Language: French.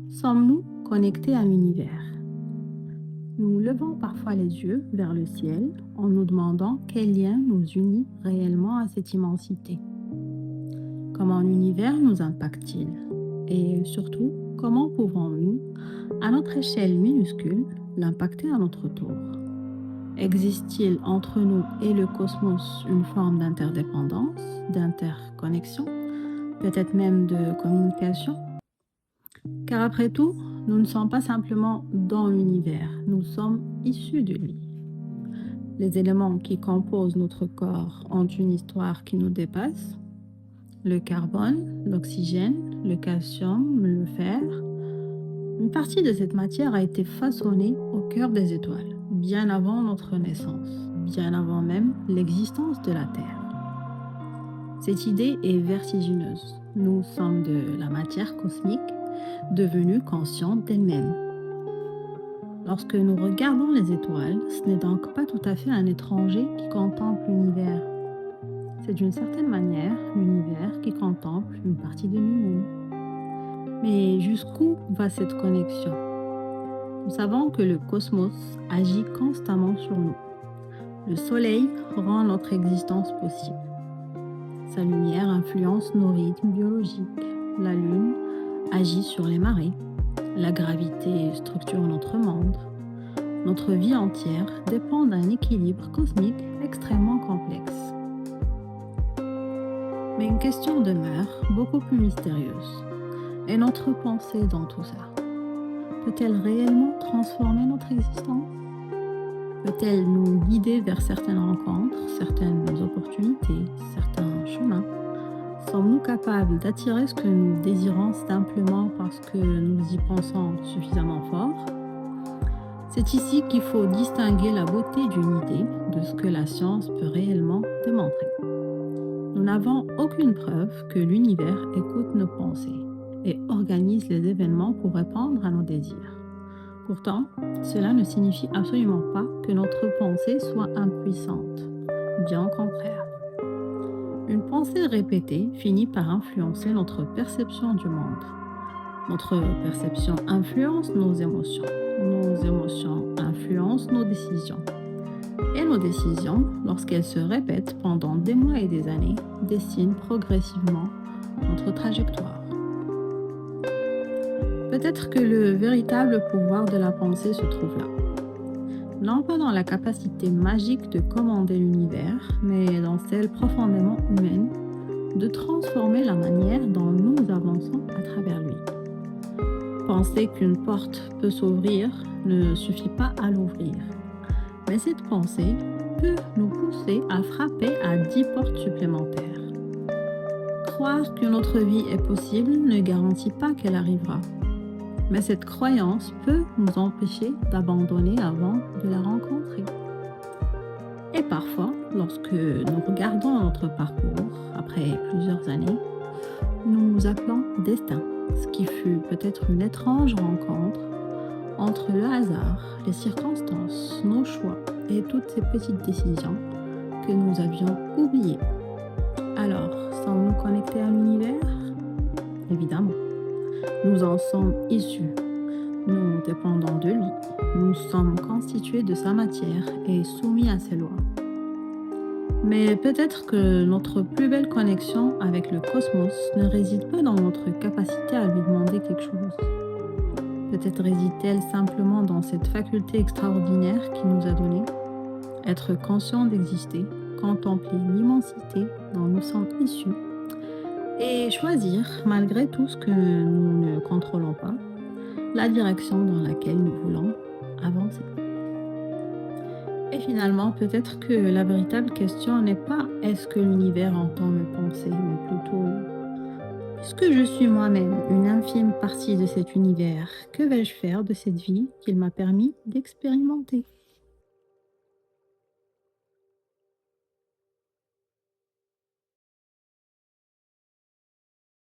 Sommes-nous connectés à l'univers? Nous levons parfois les yeux vers le ciel en nous demandant quel lien nous unit réellement à cette immensité. Comment l'univers nous impacte-t-il? Et surtout, comment pouvons-nous, à notre échelle minuscule, l'impacter à notre tour? Existe-t-il entre nous et le cosmos une forme d'interdépendance, d'interconnexion, peut-être même de communication? Car après tout, nous ne sommes pas simplement dans l'univers, nous sommes issus de lui. Les éléments qui composent notre corps ont une histoire qui nous dépasse. Le carbone, l'oxygène, le calcium, le fer. Une partie de cette matière a été façonnée au cœur des étoiles, bien avant notre naissance, bien avant même l'existence de la Terre. Cette idée est vertigineuse. Nous sommes de la matière cosmique devenue consciente d'elle-même. Lorsque nous regardons les étoiles, ce n'est donc pas tout à fait un étranger qui contemple l'univers. C'est d'une certaine manière l'univers qui contemple une partie de lui-même. Mais jusqu'où va cette connexion? Nous savons que le cosmos agit constamment sur nous. Le Soleil rend notre existence possible. Sa lumière influence nos rythmes biologiques. La Lune agit sur les marées. La gravité structure notre monde. Notre vie entière dépend d'un équilibre cosmique extrêmement complexe. Mais une question demeure beaucoup plus mystérieuse. Et notre pensée dans tout ça? Peut-elle réellement transformer notre existence? Peut-elle nous guider vers certaines rencontres, certaines opportunités, certains chemins? Sommes-nous capables d'attirer ce que nous désirons simplement parce que nous y pensons suffisamment fort? C'est ici qu'il faut distinguer la beauté d'une idée de ce que la science peut réellement démontrer. Nous n'avons aucune preuve que l'univers écoute nos pensées et organise les événements pour répondre à nos désirs. Pourtant, cela ne signifie absolument pas que notre pensée soit impuissante. Bien au contraire. Une pensée répétée finit par influencer notre perception du monde. Notre perception influence nos émotions. Nos émotions influencent nos décisions. Et nos décisions, lorsqu'elles se répètent pendant des mois et des années, dessinent progressivement notre trajectoire. Peut-être que le véritable pouvoir de la pensée se trouve là. Non pas dans la capacité magique de commander l'univers, mais dans celle profondément humaine de transformer la manière dont nous avançons à travers lui. Penser qu'une porte peut s'ouvrir ne suffit pas à l'ouvrir. Mais cette pensée peut nous pousser à frapper à 10 portes supplémentaires. Croire qu'une autre vie est possible ne garantit pas qu'elle arrivera. Mais cette croyance peut nous empêcher d'abandonner avant de la rencontrer. Et parfois, lorsque nous regardons notre parcours, après plusieurs années, nous nous appelons destin, ce qui fut peut-être une étrange rencontre entre le hasard, les circonstances, nos choix et toutes ces petites décisions que nous avions oubliées. Alors, sommes-nous connectés à l'univers? Évidemment. Nous en sommes issus. Nous dépendons de lui. Nous sommes constitués de sa matière et soumis à ses lois. Mais peut-être que notre plus belle connexion avec le cosmos ne réside pas dans notre capacité à lui demander quelque chose. Peut-être réside-t-elle simplement dans cette faculté extraordinaire qu'il nous a donnée, être conscient d'exister, contempler l'immensité dont nous sommes issus et choisir, malgré tout ce que nous ne contrôlons pas, la direction dans laquelle nous voulons avancer. Et finalement, peut-être que la véritable question n'est pas est-ce que l'univers entend mes pensées, mais plutôt puisque je suis moi-même une infime partie de cet univers, que vais-je faire de cette vie qu'il m'a permis d'expérimenter?